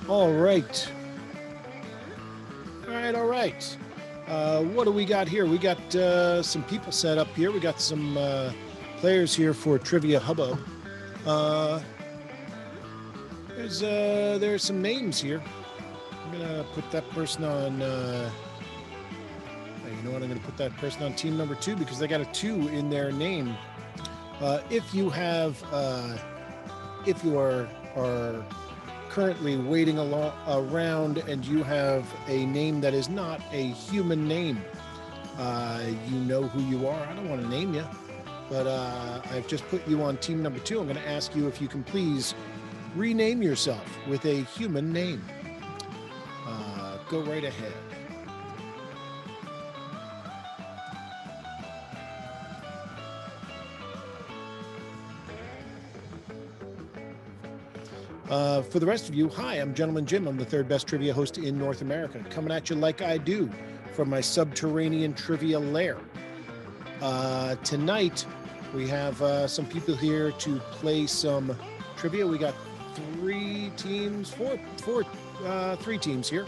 All right. All right. What do we got here? We got some people set up here. We got some players here for Trivia Hubbub. Uh, there's some names here. I'm gonna put that person on. You know what? I'm gonna put that person on team number 2 because they got a 2 in their name. If you are currently waiting around and you have a name that is not a human name, you know who you are. I don't want to name you, but I've just put you on team number 2. I'm going to ask you if you can please rename yourself with a human name. Go right ahead. For the rest of you, hi, I'm Gentleman Jim. I'm the third best trivia host in North America, coming at you like I do from my subterranean trivia lair. Tonight, we have some people here to play some trivia. We got three teams here.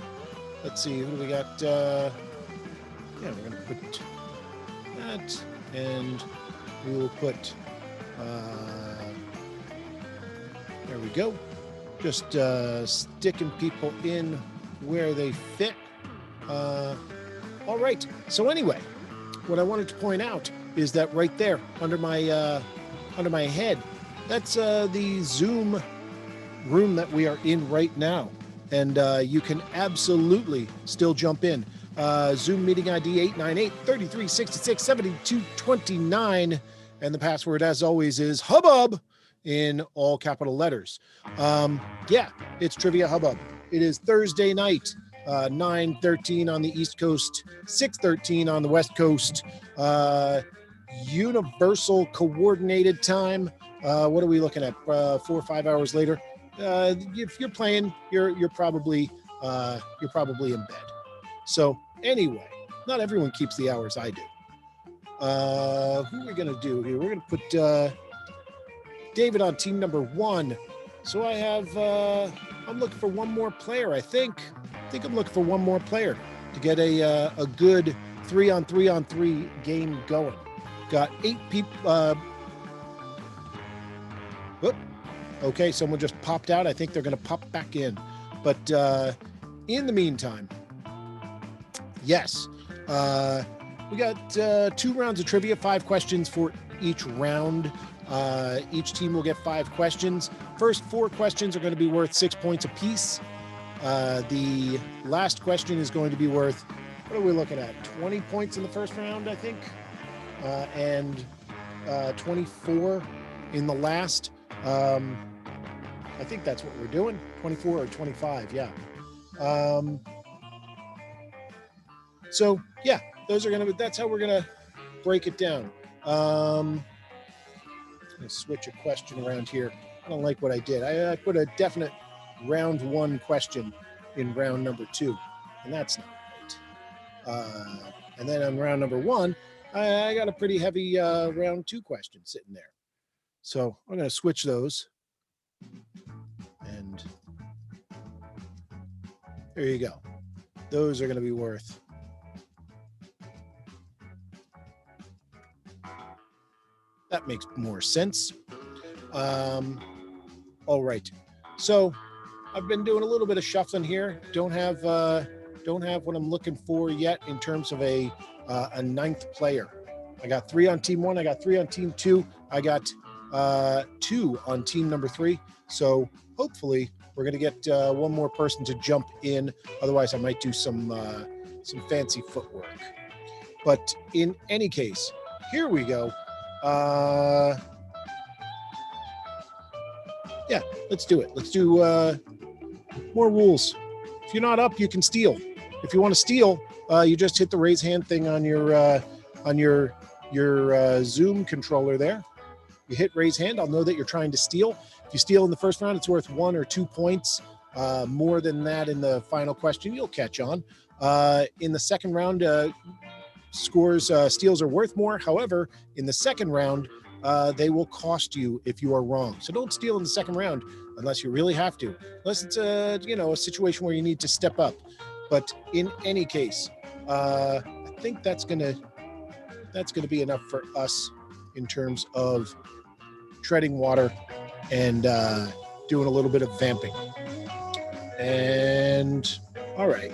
Let's see, who do we got? We're going to put that, and we will put, there we go. Just sticking people in where they fit. All right. So anyway, what I wanted to point out is that right there under my head, that's the Zoom room that we are in right now, and you can absolutely still jump in. Zoom meeting ID 898-3366-7229, and the password, as always, is Hubbub in all capital letters. It's Trivia Hubbub. It is Thursday night, 9:13 on the East Coast, 6:13 on the West Coast. Universal coordinated time. What are we looking at? 4 or 5 hours later. If you're playing, you're probably in bed. So anyway, not everyone keeps the hours I do. Who are we gonna do here? We're gonna put David on team number 1. So I have, I'm looking for one more player. I think I'm looking for one more player to get a good 3-on-3 game going. Got 8 people. Okay, someone just popped out. I think they're going to pop back in. But in the meantime, yes, we got 2 rounds of trivia, 5 questions for each round. Each team will get 5 questions. First 4 questions are going to be worth 6 points apiece. The last question is going to be worth, what are we looking at? 20 points in the first round, I think, and 24 in the last. I think that's what we're doing. 24 or 25, yeah. So yeah, that's how we're gonna break it down. I'm gonna switch a question around here. I don't like what I did. I put a definite round 1 question in round number 2, and that's not right. And then on round number 1, I got a pretty heavy round 2 question sitting there. So I'm gonna switch those. And there you go. Those are going to be worth. That makes more sense. All right. So I've been doing a little bit of shuffling here. Don't have what I'm looking for yet in terms of a 9th player. I got 3 on team 1. I got 3 on team 2. I got 2 on team number 3. So hopefully we're going to get one more person to jump in. Otherwise, I might do some fancy footwork. But in any case, here we go. Yeah, let's do it. Let's do more rules. If you're not up, you can steal. If you want to steal, you just hit the raise hand thing on your Zoom controller there. You hit raise hand, I'll know that you're trying to steal. If you steal in the first round, it's worth 1 or 2 points. More than that in the final question, you'll catch on. In the second round, steals are worth more. However, in the second round, they will cost you if you are wrong. So don't steal in the second round unless you really have to, unless it's a situation where you need to step up. But in any case, I think that's gonna be enough for us in terms of treading water and doing a little bit of vamping. And all right.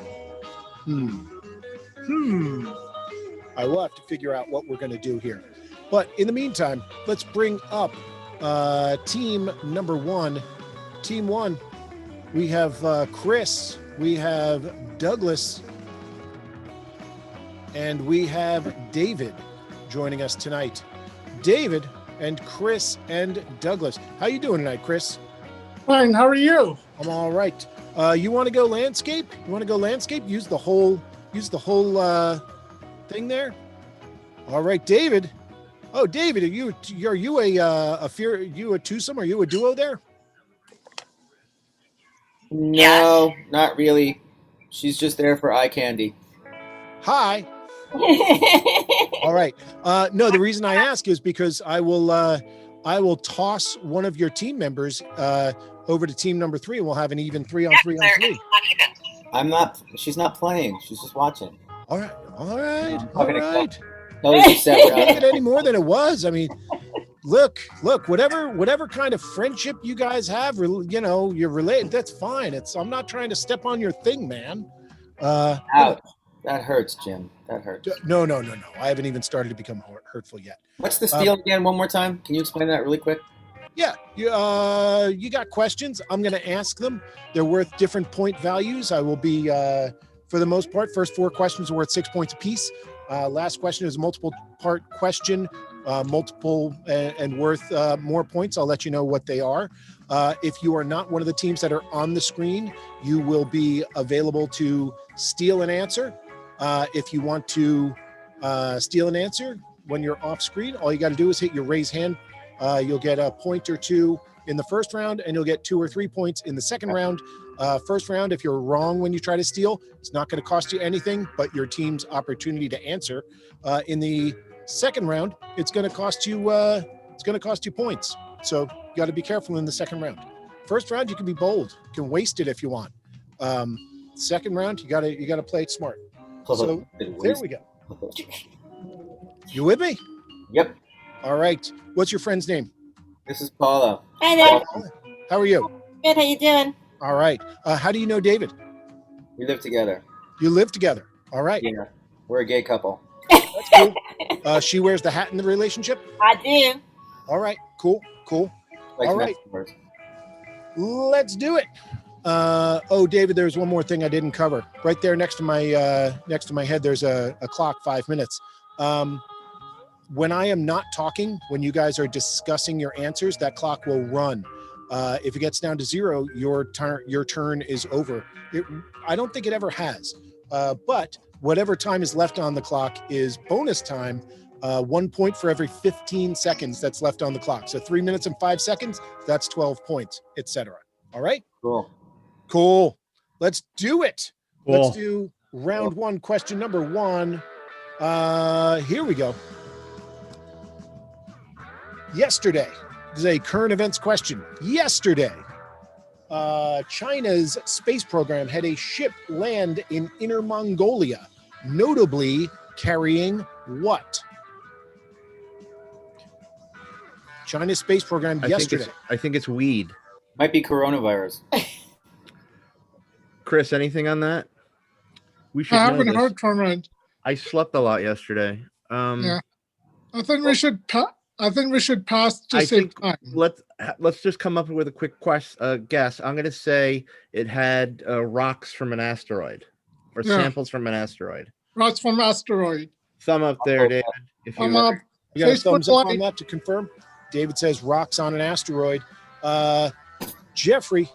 I will have to figure out what we're going to do here. But in the meantime, let's bring up team number one. Team one, we have Chris, we have Douglas, and we have David joining us tonight. David and Chris and Douglas. How you doing tonight, Chris? Fine. How are you? I'm all right. You want to go landscape? Use the whole thing there. All right, David. Oh, David, are you a twosome? Are you a duo there? No, not really. She's just there for eye candy. Hi. All right. No, the reason I ask is because I will toss one of your team members over to team number 3, and we'll have an even 3-on-3-on-3. She's not playing. She's just watching. All right. Kelly's Can't make it any more than it was. I mean, look, whatever kind of friendship you guys have, you're related. That's fine. I'm not trying to step on your thing, man. Ouch. That hurts, Jim. That hurts. No. I haven't even started to become hurtful yet. What's the steal again? One more time. Can you explain that really quick? Yeah. You got questions. I'm going to ask them. They're worth different point values. I will be, for the most part, first 4 questions are worth 6 points apiece. Last question is a multiple part question, multiple and worth more points. I'll let you know what they are. If you are not one of the teams that are on the screen, you will be available to steal an answer. If you want to steal an answer when you're off screen, all you got to do is hit your raise hand. You'll get a point or 2 in the first round, and you'll get 2 or 3 points in the second round. First round, if you're wrong when you try to steal, it's not going to cost you anything but your team's opportunity to answer. In the second round, it's going to cost you points. So you got to be careful in the second round. First round, you can be bold, you can waste it if you want. Second round, you got to play it smart. So there we go. You with me? Yep. All right. What's your friend's name? This is Paula. Hi there. How are you? Good. How you doing? All right. How do you know David? We live together. You live together. All right. Yeah. We're a gay couple. That's cool. She wears the hat in the relationship? I do. All right. Cool. Like All right. Let's do it. David, there's one more thing I didn't cover. Right there next to my head, there's a clock, 5 minutes. When I am not talking, when you guys are discussing your answers, that clock will run. If it gets down to 0, your turn is over. I don't think it ever has. But whatever time is left on the clock is bonus time. 1 point for every 15 seconds that's left on the clock. So 3 minutes and 5 seconds, that's 12 points, etc. All right? Cool. Let's do it. Cool. Let's do round 1, question number 1. Here we go. Yesterday, this is a current events question. Yesterday, China's space program had a ship land in Inner Mongolia, notably carrying what? China's space program yesterday. I think it's weed. Might be coronavirus. Chris, anything on that? We should. I haven't heard from it. I slept a lot yesterday. Yeah, I think we should. I think we should pass to save time. Let's just come up with a quick guess. I'm going to say it had rocks from an asteroid, or samples from an asteroid. Rocks from asteroid. Thumb up there, David. If you got a thumbs up on that to confirm. David says rocks on an asteroid. Jeffrey,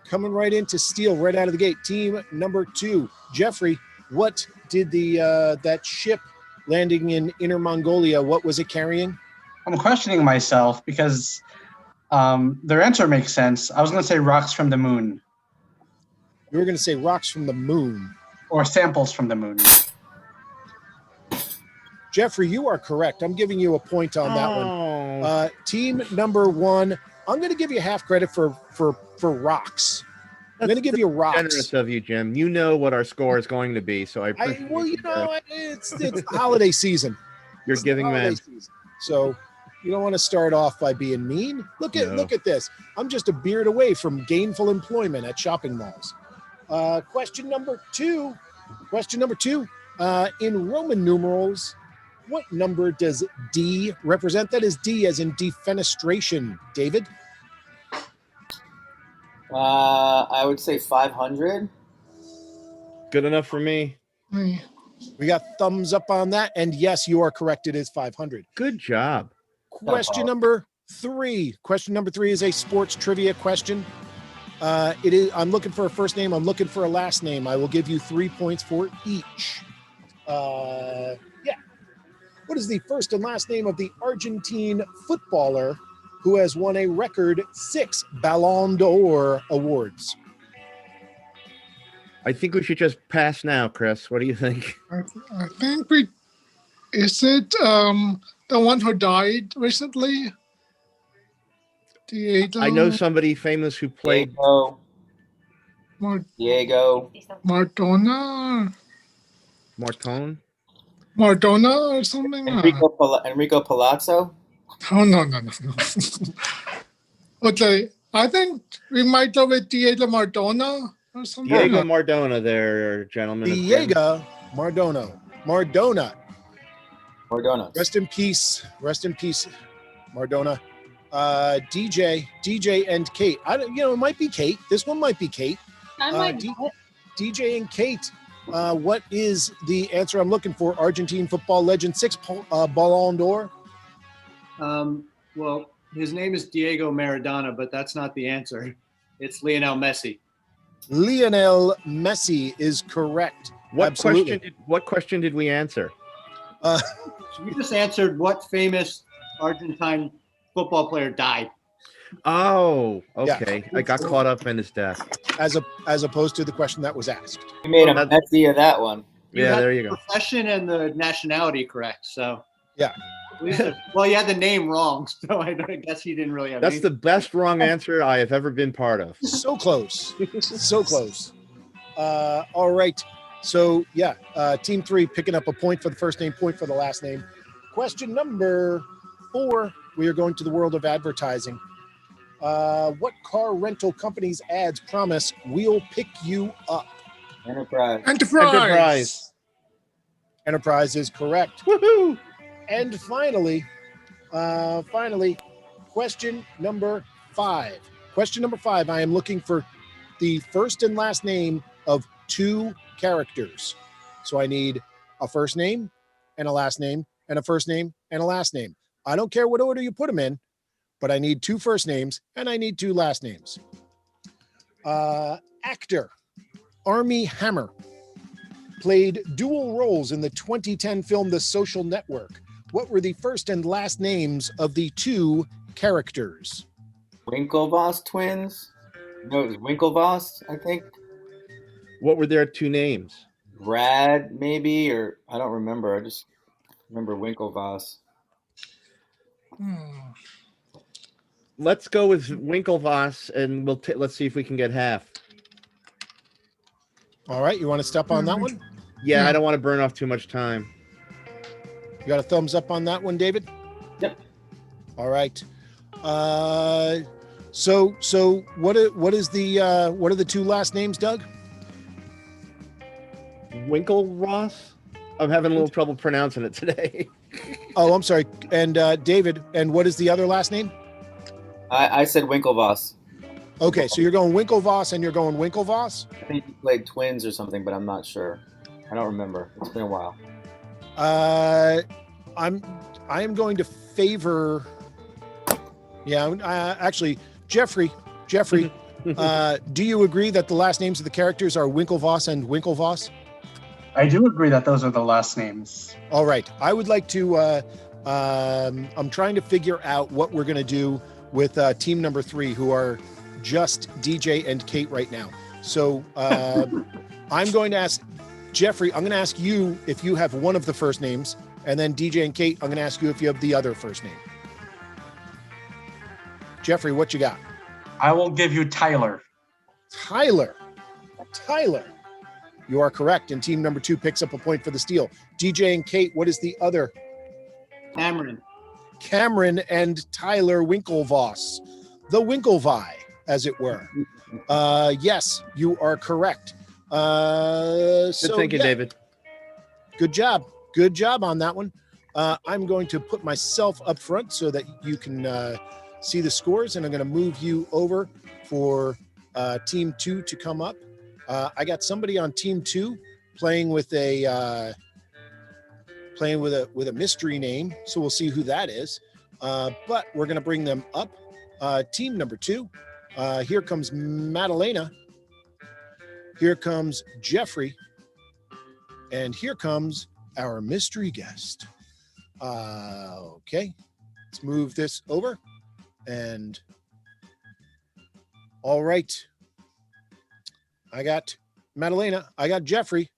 coming right into steal right out of the gate. Team number 2. Jeffrey, what did that ship landing in Inner Mongolia, what was it carrying? I'm questioning myself because their answer makes sense. I was going to say rocks from the moon. You were going to say rocks from the moon. Or samples from the moon. Jeffrey, you are correct. I'm giving you a point on that one. Oh. Team number 1, I'm going to give you half credit for rocks. I'm going to give you rocks. Generous of you, Jim. You know what our score is going to be, so I appreciate it's holiday season. You're It's giving holiday man. season. So you don't want to start off by being mean. Look at this. I'm just a beard away from gainful employment at shopping malls. Question number two. In Roman numerals, what number does D represent? That is D as in defenestration. David? I would say 500. Good enough for me. Me. We got thumbs up on that. And yes, you are correct. It is 500. Good job. Question number 3. Question number 3 is a sports trivia question. It is. I'm looking for a first name. I'm looking for a last name. I will give you 3 points for each. What is the first and last name of the Argentine footballer who has won a record 6 Ballon d'Or awards? I think we should just pass now, Chris. What do you think? I think we. Is it the one who died recently? Diego. I know somebody famous who played. Diego. Maradona. Martone. Maradona or something. Enrico Palazzo. Oh no. Okay, I think we might go with Diego Maradona or something. Diego Maradona there, gentlemen. Diego Maradona. Maradona. Rest in peace, Maradona. DJ and Kate. It might be Kate. This one might be Kate. DJ and Kate. What is the answer I'm looking for? Argentine football legend, 6 Ballon d'Or. Well, his name is Diego Maradona, but that's not the answer. It's Lionel Messi. Lionel Messi is correct. What Absolutely. question did we answer? We just answered what famous Argentine football player died. Oh, okay. Yeah. I got caught up in his death. As opposed to the question that was asked. You made a Well, Messi of that one. Yeah, had there you the go. profession and the nationality correct. So Yeah. Well, you had the name wrong, so I guess he didn't really have. That's the best wrong answer I have ever been part of. So close. So close. All right. So, Team 3 picking up a point for the first name, point for the last name. Question number 4. We are going to the world of advertising. What car rental company's ads promise we'll pick you up? Enterprise. Enterprise is correct. Woohoo! And finally, question number 5. Question number 5. I am looking for the first and last name of 2 characters. So I need a first name and a last name and a first name and a last name. I don't care what order you put them in, but I need 2 first names and I need 2 last names. Actor Armie Hammer played dual roles in the 2010 film The Social Network. What were the first and last names of the 2 characters? Winklevoss twins. No, it was Winklevoss, I think. What were their 2 names? Brad, maybe, or I don't remember. I just remember Winklevoss. Let's go with Winklevoss, and let's see if we can get half. All right, you want to step on that one? Yeah, I don't want to burn off too much time. You got a thumbs up on that one, David? Yep. All right. So what are the 2 last names, Doug? Winklevoss? I'm having a little trouble pronouncing it today. Oh, I'm sorry. And David, and what is the other last name? I said Winklevoss. Okay, so you're going Winklevoss and you're going Winklevoss? I think he played twins or something, but I'm not sure. I don't remember. It's been a while. I am going to favor. Yeah, actually, Jeffrey. Do you agree that the last names of the characters are Winklevoss and Winklevoss? I do agree that those are the last names. All right. I would like to. I'm trying to figure out what we're going to do with team number 3, who are just DJ and Kate right now. So I'm going to ask Jeffrey. I'm going to ask you if you have one of the first names, And then DJ and Kate, I'm going to ask you if you have the other first name. Jeffrey, what you got? I will give you Tyler. Tyler. Tyler. You are correct. And team number 2 picks up a point for the steal. DJ and Kate, what is the other? Cameron. Cameron and Tyler Winklevoss. The Winklevi, as it were. Yes, you are correct. Good thinking, David. Good job. Good job on that one. I'm going to put myself up front so that you can see the scores, and I'm going to move you over for team 2 to come up. I got somebody on team 2 playing with a mystery name, so we'll see who that is. But we're going to bring them up. Team number 2. Here comes Madalena. Here comes Jeffrey. And here comes our mystery guest. Okay, let's move this over. And all right. I got Madalena. I got Jeffrey.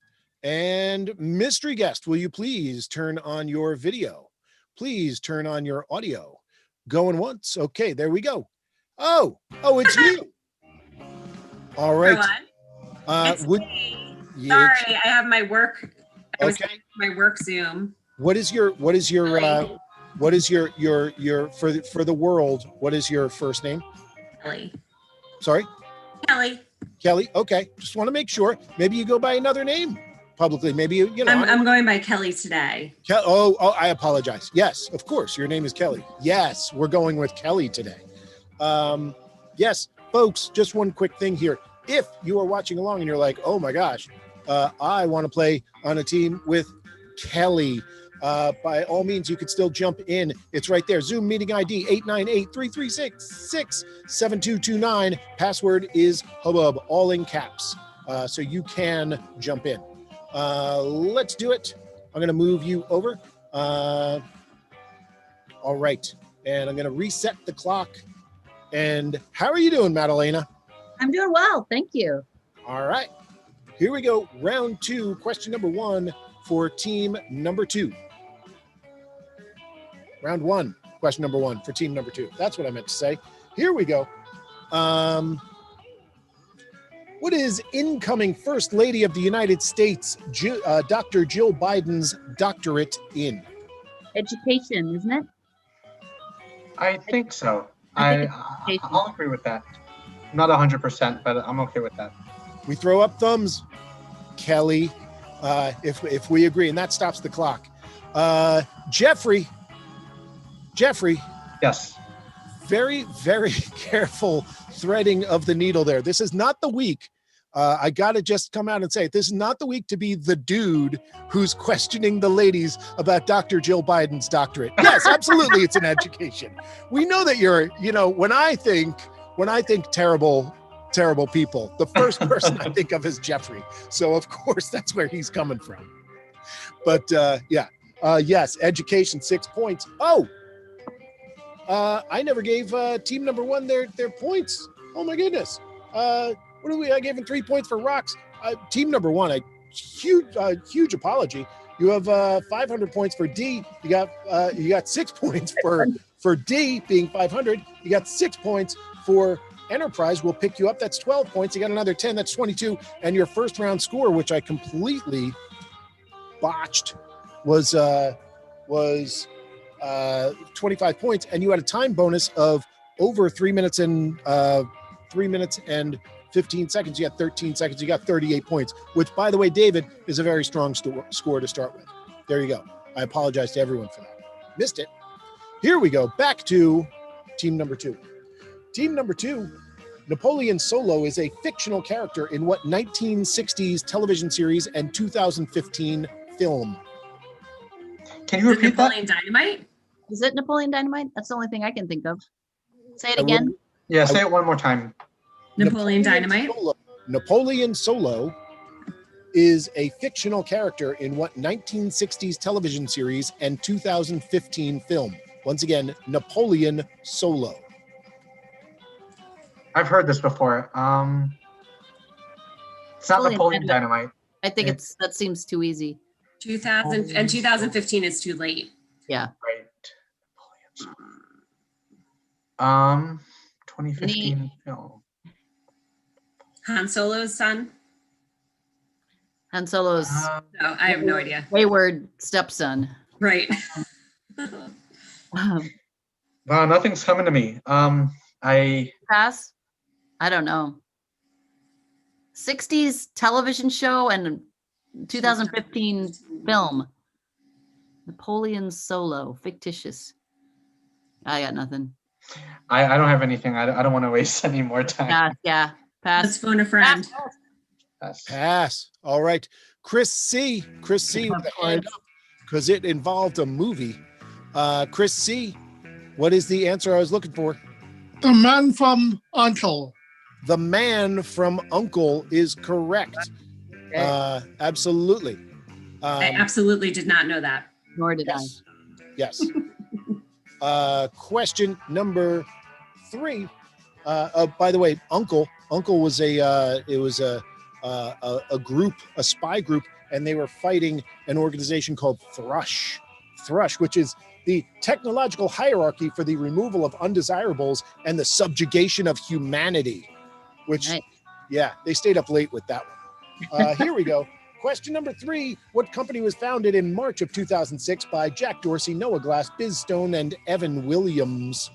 And mystery guest, will you please turn on your video? Please turn on your audio. Going once. Okay, there we go. Oh, it's you. All right. It's me. Sorry, I have my work. Okay. My work Zoom. What is your for the world? What is your first name? Kelly. Sorry? Kelly. Kelly. Okay. Just want to make sure. Maybe you go by another name publicly. Maybe you know. I'm going by Kelly today. Oh, I apologize. Yes, of course. Your name is Kelly. Yes, we're going with Kelly today. Yes, folks, just one quick thing here. If you are watching along and you're like, oh my gosh, I want to play on a team with Kelly, by all means, you could still jump in. It's right there. Zoom meeting ID 898-336-7229. Password is hubbub, all in caps. So you can jump in. Let's do it. I'm going to move you over. All right. And I'm going to reset the clock. And how are you doing, Madalena? I'm doing well. Thank you. All right. Here we go. Round 2, question number 1 for team number 2. Round 1, question number 1 for team number 2. That's what I meant to say. Here we go. What is incoming First Lady of the United States, Dr. Jill Biden's doctorate in? Education, isn't it? I think so. I think I'll agree with that. Not 100%, but I'm okay with that. We throw up thumbs, Kelly, if we agree, and that stops the clock. Jeffrey. Yes. Very, very careful threading of the needle there. This is not the week. I got to just come out and say, this is not the week to be the dude who's questioning the ladies about Dr. Jill Biden's doctorate. Yes, absolutely. It's an education. We know that you're, when I think terrible people, the first person I think of is Jeffrey. So of course that's where he's coming from. But yes, education, 6 points. I never gave team number 1 their points. Oh my goodness. I gave him 3 points for rocks. Team number 1, a huge apology. You have 500 points for D. You got 6 points for D being 500. You got 6 points for Enterprise. We'll pick you up. That's 12 points. You got another 10. That's 22. And your first round score, which I completely botched, was 25 points. And you had a time bonus of over 3 minutes and 15 seconds. You got 13 seconds. You got 38 points, which, by the way, David, is a very strong score to start with. There you go. I apologize to everyone for that. Missed it. Here we go. Back to team number 2. Team number 2, Napoleon Solo is a fictional character in what 1960s television series and 2015 film? Can you repeat that? Napoleon Dynamite? Is it Napoleon Dynamite? That's the only thing I can think of. Say it again. Yeah, say it one more time. Napoleon Dynamite? Napoleon Solo is a fictional character in what 1960s television series and 2015 film? Once again, Napoleon Solo. I've heard this before. It's not Napoleon Dynamite. I think that seems too easy. And 2015 is too late. Yeah. Right. 2015 film. Han Solo's son? Han Solo's No, I have no idea. wayward stepson. Right. Wow, nothing's coming to me. I Pass? I don't know. 60s television show and 2015 film. Napoleon Solo, fictitious. I got nothing. I don't have anything. I don't want to waste any more time. Yeah. Let's Pass. phone a friend. Pass. Pass. All right. Chris C. Chris C. with the hand up because it involved a movie. Chris C. What is the answer I was looking for? The Man from Uncle. The Man from Uncle is correct. Absolutely. I absolutely did not know that. Nor did Yes. Yes. Question number 3. By the way, Uncle was a group, a spy group, and they were fighting an organization called Thrush, which is the technological hierarchy for the removal of undesirables and the subjugation of humanity. Which, Nice. yeah, they stayed up late with that one. Here we go. Question number 3. What company was founded in March of 2006 by Jack Dorsey, Noah Glass, Biz Stone, and Evan Williams?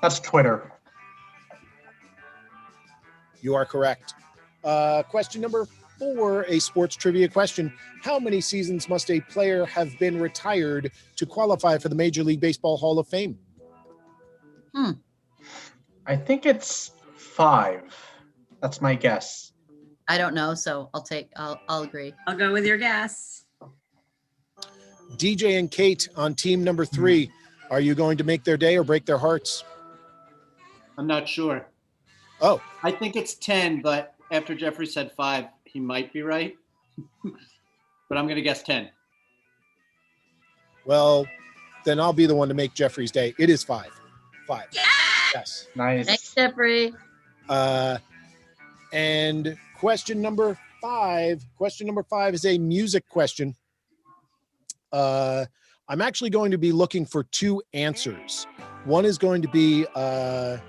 That's Twitter. You are correct. Question number 4, a sports trivia question. How many seasons must a player have been retired to qualify for the Major League Baseball Hall of Fame? I think it's 5. That's my guess. I don't know, so I'll agree. I'll go with your guess. DJ and Kate on team number 3. Are you going to make their day or break their hearts? I'm not sure. Oh, I think it's 10, but after Jeffrey said 5, he might be right. But I'm going to guess 10. well, then I'll be the one to make Jeffrey's day. It is 5. 5. Yes. Nice. Thanks, Jeffrey. And question number 5 is a music question. I'm actually going to be looking for 2 answers. One is going to be a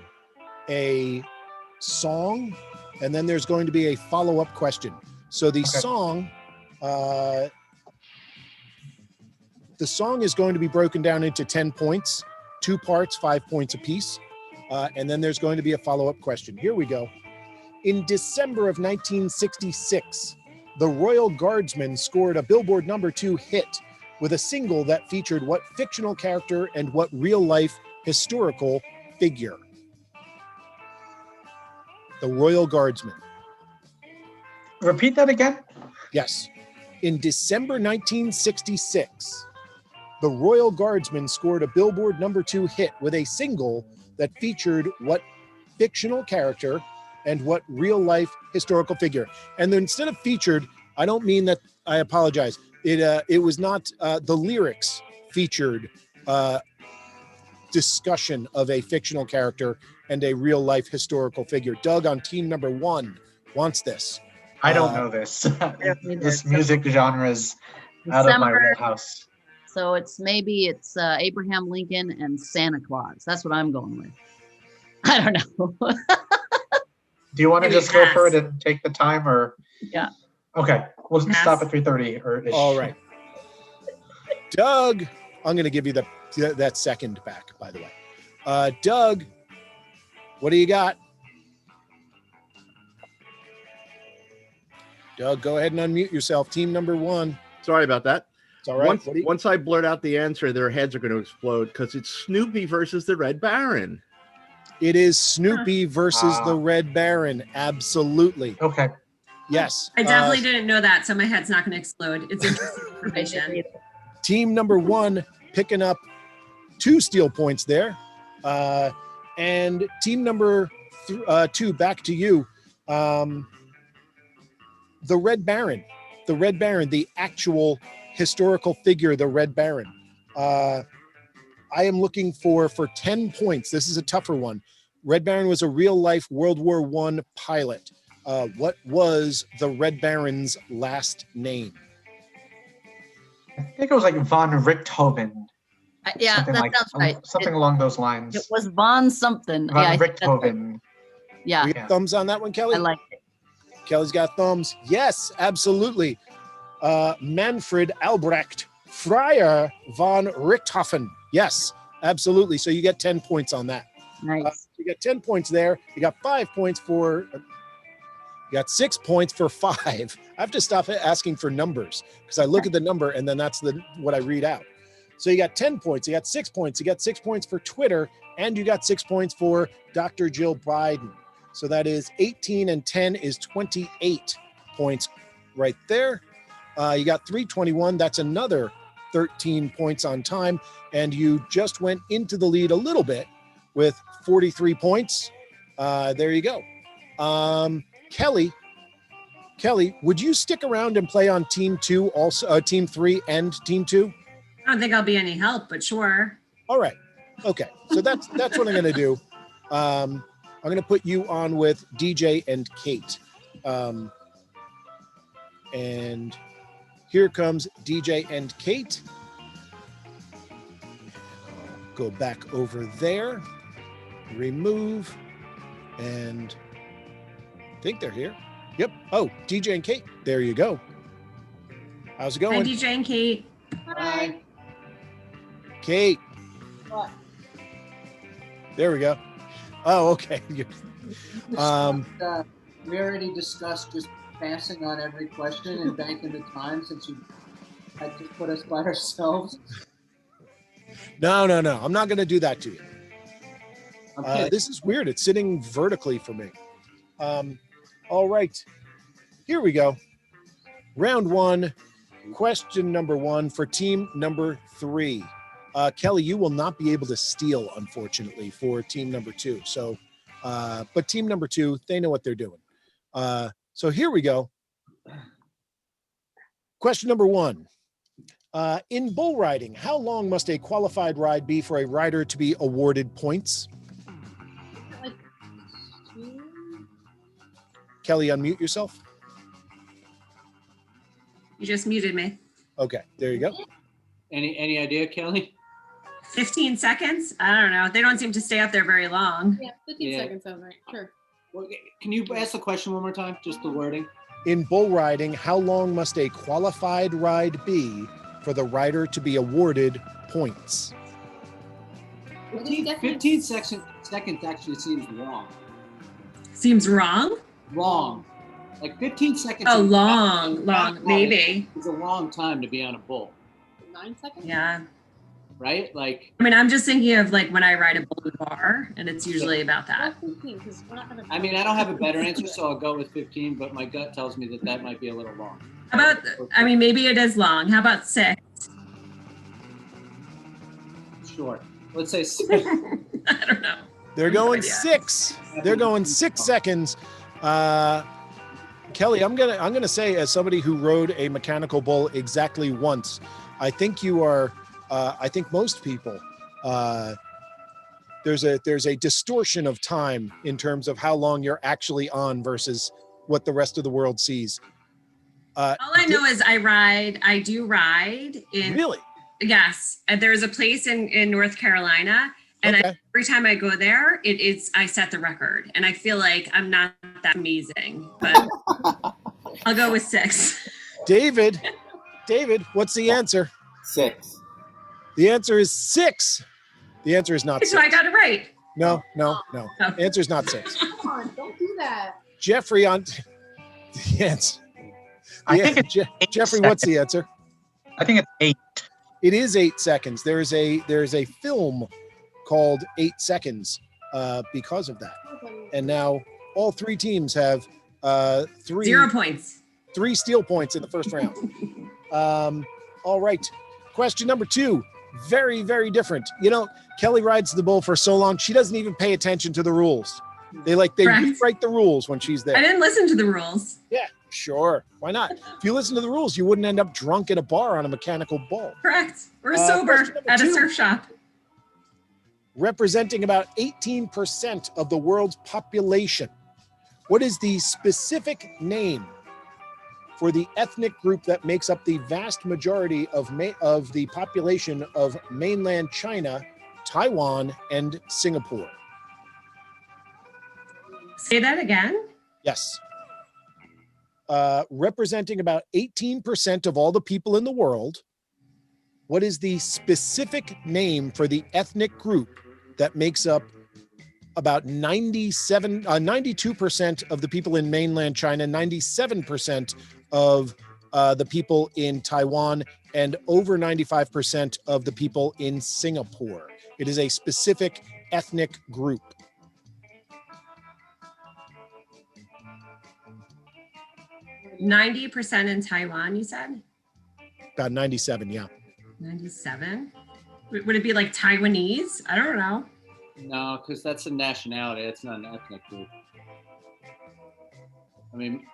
song, and then there's going to be a follow-up question. So the song is going to be broken down into 10 points, 2 parts, 5 points apiece. And then there's going to be a follow-up question. Here we go. In December of 1966, the Royal Guardsmen scored a Billboard #2 hit with a single that featured what fictional character and what real-life historical figure? The Royal Guardsmen. Repeat that again. Yes. In December 1966, the Royal Guardsmen scored a Billboard #2 hit with a single that featured what fictional character and what real-life historical figure. And then instead of featured, I don't mean that, I apologize. It was not the lyrics featured discussion of a fictional character and a real-life historical figure. Doug on team number 1 wants this. I don't know this. This music genre is out of my December. wheelhouse. So it's Abraham Lincoln and Santa Claus. That's what I'm going with. I don't know. Do you want to Maybe just go for pass. it and take the time, or? Yeah. Okay, we'll Pass. stop at 3:30 or. All right. Doug, I'm going to give you that second back, by the way. Doug, what do you got? Doug, go ahead and unmute yourself. Team number 1. Sorry about that. It's all right. Once, What do you- once I blurt out the answer, their heads are going to explode because it's Snoopy versus the Red Baron. It is Snoopy versus Ah. the Red Baron. Absolutely. Okay. Yes. I definitely didn't know that, so my head's not going to explode. It's interesting information. Team number 1 picking up 2 steel points there. And team number 2, back to you. The Red Baron, the actual historical figure, the Red Baron. I am looking for 10 points. This is a tougher one. Red Baron was a real life World War I pilot. What was the Red Baron's last name? I think it was like von Richthofen. Yeah, Something that like sounds right. something along those lines. It was Von something. Von Yeah, I think that's right. Richthofen. Yeah, We got thumbs on that one, Kelly? I like it. Kelly's got thumbs. Yes, absolutely. Manfred Albrecht Freier von Richthofen. Yes, absolutely. So you get 10 points on that. Nice. You got 10 points there. You got 5 points for. You got 6 points for 5. I have to stop asking for numbers because I look at the number and then that's what I read out. So you got 10 points. You got 6 points. You got 6 points for Twitter, and you got 6 points for Dr. Jill Biden. So that is 18 and 10 is 28 points right there. You got 321. That's another 13 points on time. And you just went into the lead a little bit with 43 points. There you go. Kelly, would you stick around and play on team 2 also, team 3 and team 2? I don't think I'll be any help, but sure. All right. Okay. So that's what I'm going to do. I'm going to put you on with DJ and Kate. And here comes DJ and Kate. I'll go back over there, remove, and I think they're here. Yep. Oh, DJ and Kate. There you go. How's it Hi, going? DJ and Kate. Hi. Kate. What? There we go. Oh, okay. We already discussed just passing on every question and banking the time since you had to put us by ourselves. No. I'm not going to do that to you. Okay. This is weird. It's sitting vertically for me. All right. Here we go. Round 1. Question number 1 for team number 3. Kelly, you will not be able to steal, unfortunately, for team number 2. So, but team number 2, they know what they're doing. So here we go. Question number 1. In bull riding, how long must a qualified ride be for a rider to be awarded points? Like 2? Kelly, unmute yourself. You just muted me. Okay, there you go. Any idea, Kelly? 15 seconds? I don't know. They don't seem to stay up there very long. Yeah, 15 Yeah. seconds sounds right. Sure. Well, can you ask the question one more time? Just the wording. In bull riding, how long must a qualified ride be for the rider to be awarded points? 15 seconds actually seems wrong. Seems wrong? Wrong. Like 15 seconds. Oh, is- long, not- maybe. It's a long time to be on a bull, 9 seconds? Yeah. right? Like, I mean, I'm just thinking of like when I ride a bull in a bar, and it's usually about that. Well, 15, 'cause we're not gonna. I mean, I don't have a better answer, so I'll go with 15, but my gut tells me that might be a little long. How about, I mean, maybe it is long. How about 6? Sure. Let's say I don't know. They're No going idea. 6. They're going 6 seconds. Kelly, I'm gonna say, as somebody who rode a mechanical bull exactly once, I think you are. I think most people. There's a distortion of time in terms of how long you're actually on versus what the rest of the world sees. All I know is I do ride in, Really? yes. There's a place in North Carolina, and Okay. every time I go there, I set the record, and I feel like I'm not that amazing, but I'll go with 6. David, what's the answer? 6. The answer is 6. The answer is not So I 6. got it right. No. Oh. The answer is not 6. Come on, don't do that. Jeffrey on the answer. I think it's Jeffrey, 8 what's the answer? I think it's 8. It is 8 seconds. There is a film called 8 Seconds because of that. And now all 3 teams have 0 points. 3 steal points in the first round. All right. Question number 2. Very, very different. You know, Kelly rides the bull for so long, she doesn't even pay attention to the rules. They Correct. rewrite the rules when she's there. I didn't listen to the rules. Yeah, sure. Why not? If you listen to the rules, you wouldn't end up drunk at a bar on a mechanical bull. Correct. We're question sober number at a 2. surf shop. Representing about 18% of the world's population. What is the specific name for the ethnic group that makes up the vast majority of the population of mainland China, Taiwan, and Singapore? Say that again. Yes. Representing about 18% of all the people in the world, what is the specific name for the ethnic group that makes up about 92% of the people in mainland China, 97% of the people in Taiwan, and over 95% of the people in Singapore? It is a specific ethnic group. – 90% in Taiwan, you said? About 97, yeah. 97? Would it be like Taiwanese? I don't know. No, because that's a nationality. It's not an ethnic group. I mean,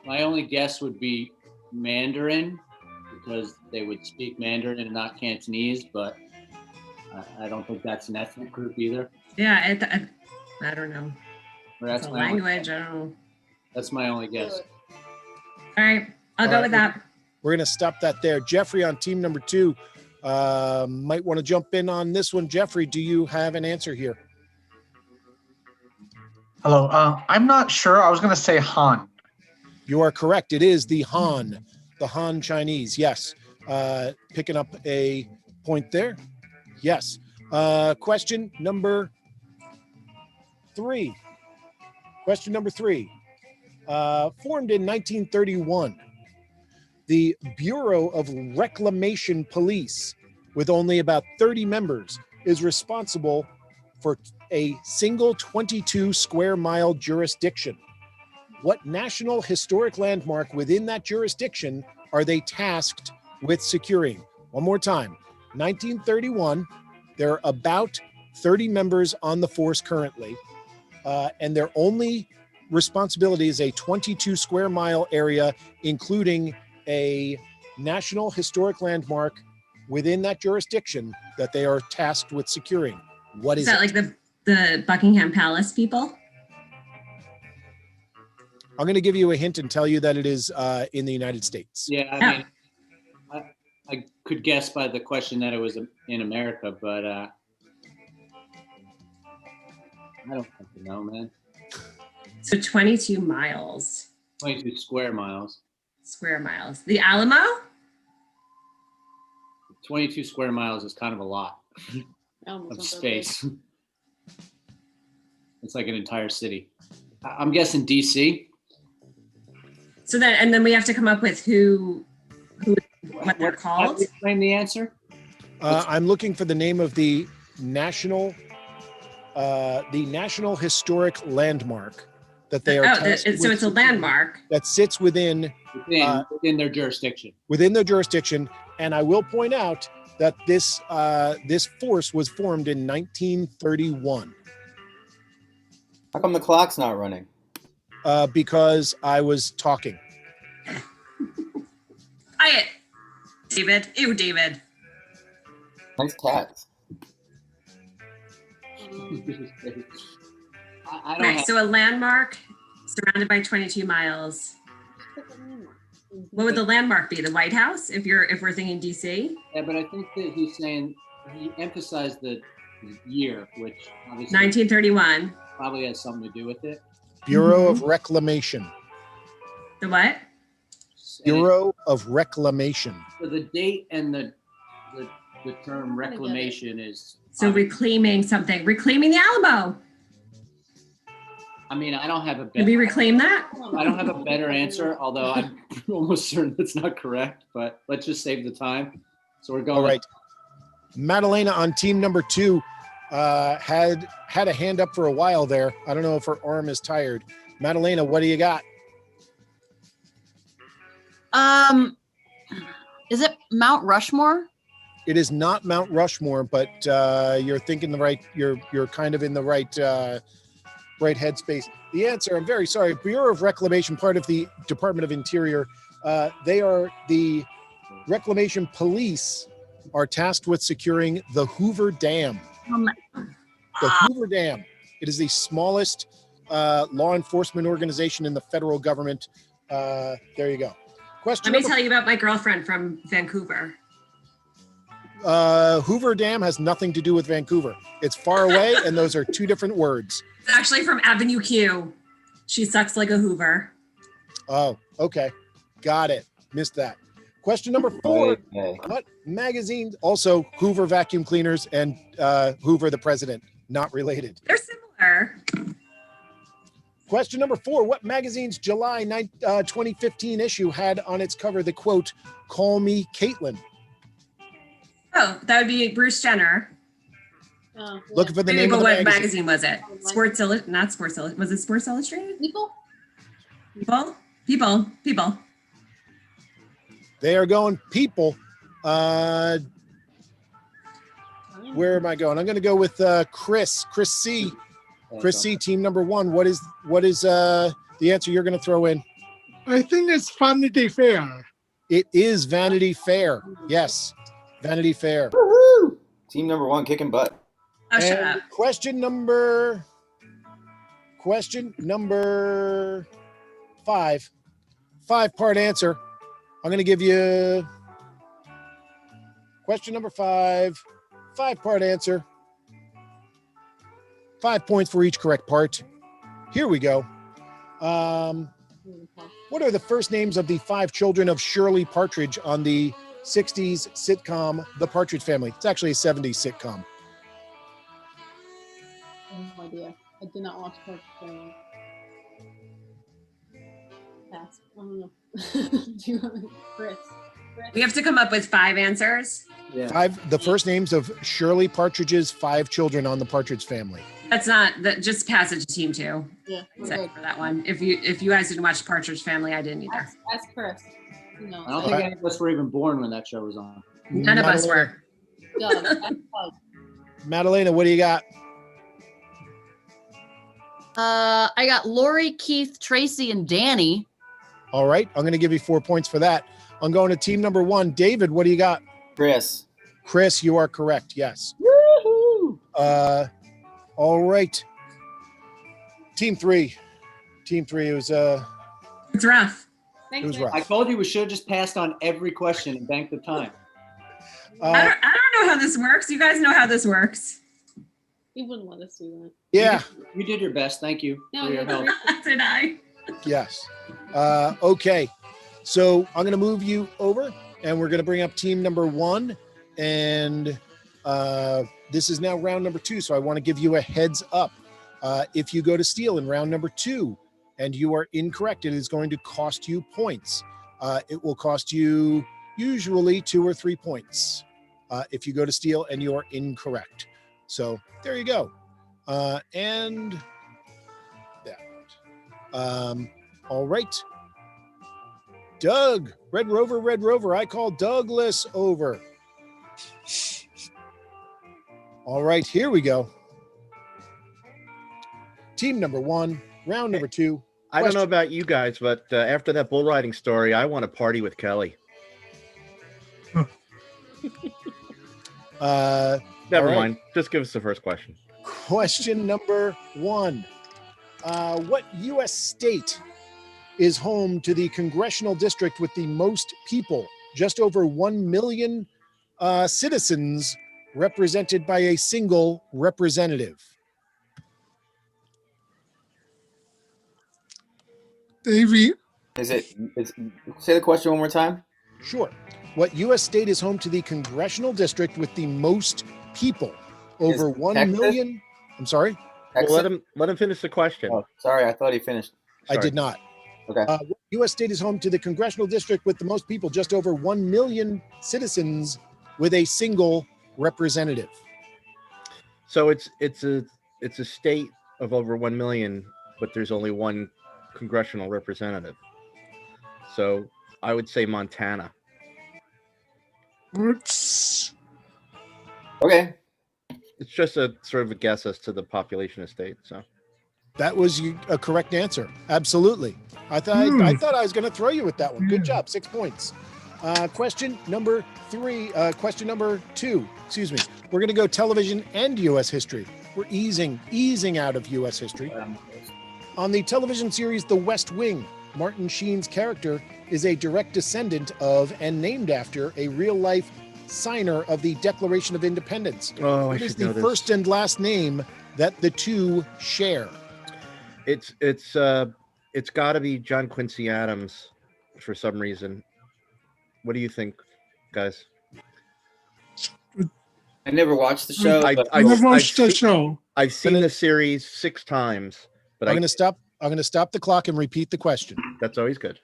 my only guess would be Mandarin, because they would speak Mandarin and not Cantonese, but I don't think that's an ethnic group either. Yeah, I don't know. Or It's that's a my only, language. I don't know. that's my only guess. All right, I'll All go right, with that. We're going to stop that there. Jeffrey on team number 2 might want to jump in on this one. Jeffrey, do you have an answer here? Hello. I'm not sure. I was going to say Han. You are correct. It is the Han Chinese. Yes. Picking up a point there. Yes. Question number 3. Question number 3. Formed in 1931, the Bureau of Reclamation Police, with only about 30 members, is responsible for a single 22 square mile jurisdiction. What national historic landmark within that jurisdiction are they tasked with securing? One more time. 1931, there are about 30 members on the force currently, and their only responsibility is a 22 square mile area, including a national historic landmark within that jurisdiction that they are tasked with securing. What is Is that it? like the Buckingham Palace people? I'm going to give you a hint and tell you that it is in the United States. Yeah, I mean, I could guess by the question that it was in America, but I don't fucking know, man. So 22 miles, 22 square miles. square miles. The Alamo? 22 square miles is kind of a lot Almost of not that space. It's like an entire city. I'm guessing DC. So then, and then we have to come up with what they're How do called. you explain the answer? I'm looking for the name of the national historic landmark that they are tasked So with it's a securing landmark. that sits within Within their jurisdiction. their jurisdiction. And I will point out that this force was formed in 1931 How come the clock's not running? because I was talking. Quiet, David. Ew, David. Nice cats. I don't Right. have, So a landmark surrounded by 22 miles. What would the landmark be? The White House? If we're thinking DC? yeah, but I think that he's saying he emphasized the year, which obviously 1931. probably has something to do with it. Bureau of Reclamation. The what? And Bureau of Reclamation. so the date and the term reclamation is. So reclaiming something. Reclaiming the Alamo. I mean, I don't have a Did we better. reclaim that? I don't have a better answer, although I'm almost certain that's not correct. But let's just save the time. So we're going. All right. Madalena on team number 2 had a hand up for a while there. I don't know if her arm is tired. Madalena, what do you got? Is it Mount Rushmore? It is not Mount Rushmore, but you're thinking the right. You're kind of in the right headspace. The answer, I'm very sorry, Bureau of Reclamation, part of the Department of Interior. They are the Reclamation Police are tasked with securing the Hoover Dam. The Hoover Dam. It is the smallest law enforcement organization in the federal government. There you go. Question Let me number tell you about my girlfriend from Vancouver. Hoover Dam has nothing to do with Vancouver. It's far away, and those are two different words. It's actually from Avenue Q. She sucks like a Hoover. Oh, okay. Got it. Missed that. Question number 4. Okay. What magazines? Also, Hoover Vacuum Cleaners and Hoover the President. Not related. They're similar. Question number 4. What magazine's July 2015 issue had on its cover the quote, "Call me Caitlin"? Oh, that would be Bruce Jenner. Oh, Looking for the Maybe, name but of the what magazine. magazine was it? Not Sports Illustrated. Was it Sports Illustrated? People? People. They are going People. Where am I going? I'm going to go with Chris C. Chris C, team number 1. What is the answer you're going to throw in? I think it's Vanity Fair. It is Vanity Fair. Yes, Vanity Fair. Woohoo! Team number 1 kicking butt. Oh, shut And up. question number 5. 5-part answer. I'm going to give you question number 5. 5-part answer. 5 points for each correct part. Here we go. What are the first names of the 5 children of Shirley Partridge on the 60s sitcom The Partridge Family? It's actually a 70s sitcom. I have no idea. I did not watch Park Family. Pass. I don't know. Do you want Chris? We have to come up with 5 answers. Yeah. The first names of Shirley Partridge's 5 children on The Partridge Family. That's not that. Just pass it to team 2. Yeah, we're Except good. for that one. If you guys didn't watch Partridge Family, I didn't either. Ask Chris. You know, I don't think any of us were even born when that show was on. None of us were. Doug, ask Doug. Madalena, what do you got? I got Lori, Keith, Tracy, and Danny. All right, I'm going to give you 4 points for that. I'm going to team number 1. David, what do you got? Chris. Chris, you are correct. Yes. Woohoo! All right. Team 3. Team 3. It was It's rough. it was Thanks, rough. I told you we should have just passed on every question and banked the time. I don't know how this works. You guys know how this works. He wouldn't let us do that. Yeah. You did your best. Thank you No, for your help. Did I? Yes. Okay. So I'm going to move you over, and we're going to bring up team number 1, and this is now round number 2. So I want to give you a heads up. If you go to steal in round number 2 and you are incorrect, it is going to cost you points. It will cost you usually 2 or 3 points if you go to steal and you are incorrect. So there you go. And that. All right. Doug, Red Rover. I call Douglas over. All right, here we go. Team number 1, round number 2. I don't know about you guys, but after that bull riding story, I want to party with Kelly. Never All right. mind. Just give us the first question. Question number 1. What U.S. state is home to the congressional district with the most people, just over 1 million citizens, represented by a single representative? Davey, Say the question one more time? Sure. What U.S. state is home to the congressional district with the most people, over Is 1 Texas? million? I'm sorry? Well, let him finish the question. Oh, sorry, I thought he finished. I Sorry. did not. Okay. What U.S. state is home to the congressional district with the most people, just over 1 million citizens, with a single representative. So it's a state of over 1 million, but there's only one congressional representative. So I would say Montana. what's Okay. It's just a sort of a guess as to the population of state. So That was a correct answer. Absolutely. I thought I was going to throw you with that one. Good job. 6 points. Question number 2. Excuse me. We're going to go television and U.S. history. We're easing out of U.S. history. On the television series The West Wing, Martin Sheen's character is a direct descendant of and named after a real-life signer of the Declaration of Independence? Oh, I What is should the know this. first and last name that the two share? It's got to be John Quincy Adams for some reason. What do you think, guys? I never watched the show. but I never watched the seen- show. I've seen the series 6 times, but I'm going to stop the clock and repeat the question. that's always good.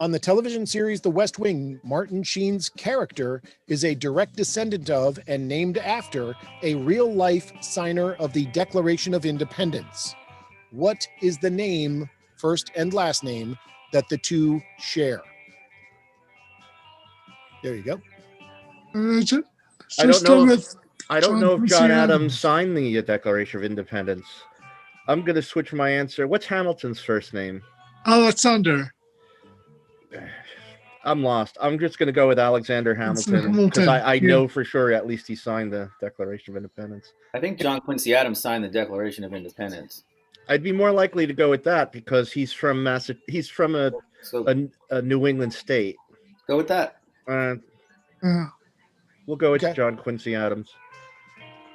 On the television series The West Wing, Martin Sheen's character is a direct descendant of and named after a real-life signer of the Declaration of Independence. What is the name, first and last name, that the two share? There you go. I don't know. With I don't John know if Quincy John Adams. Adams signed the Declaration of Independence. I'm going to switch my answer. What's Hamilton's first name? Alexander. I'm lost. I'm just going to go with Alexander Hamilton because Hamilton, I yeah. know for sure at least he signed the Declaration of Independence. I think John Quincy Adams signed the Declaration of Independence. I'd be more likely to go with that because he's from He's from So a New England state. go with that. Yeah. We'll go with Okay. John Quincy Adams.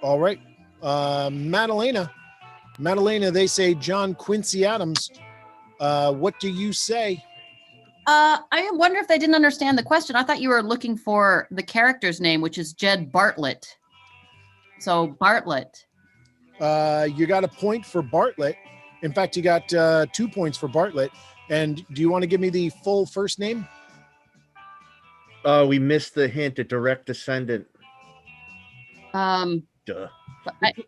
All right. Madalena, they say John Quincy Adams. What do you say? I wonder if they didn't understand the question. I thought you were looking for the character's name, which is Jed Bartlett. So Bartlett. You got a point for Bartlett. In fact, you got 2 points for Bartlett. And do you want to give me the full first name? Oh, we missed the hint. A direct descendant. Duh.